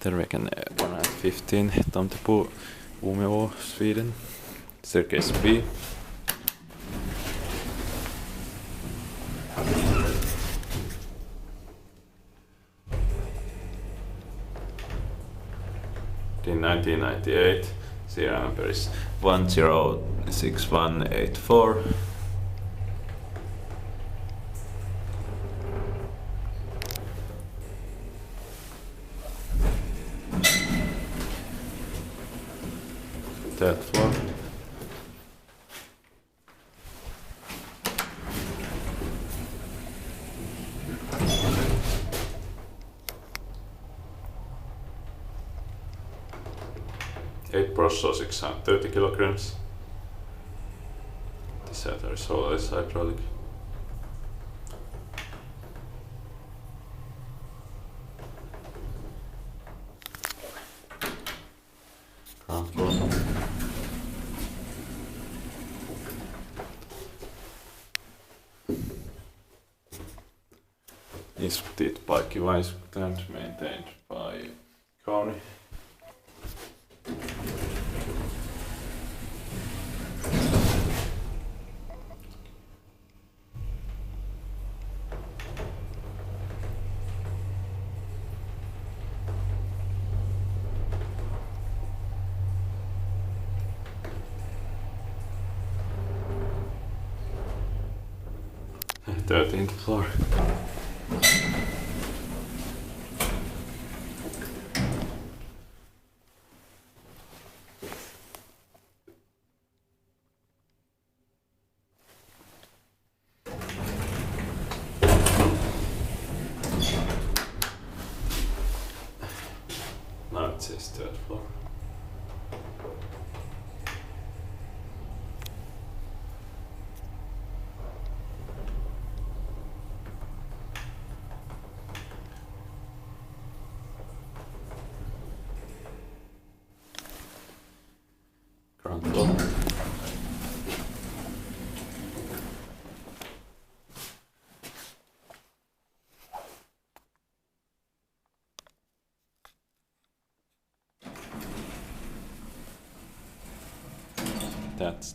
Vittervägen 115, Tomtebo, Umeå, Sweden. Staircase B. In 1998, serial number is 106184. Third floor. Eight Prosso 630 kilograms. The setter is holeless hydraulic. Ground floor. Inspected by Device and maintained by County. Thirteenth floor. Now it says third floor. Ground floor. That's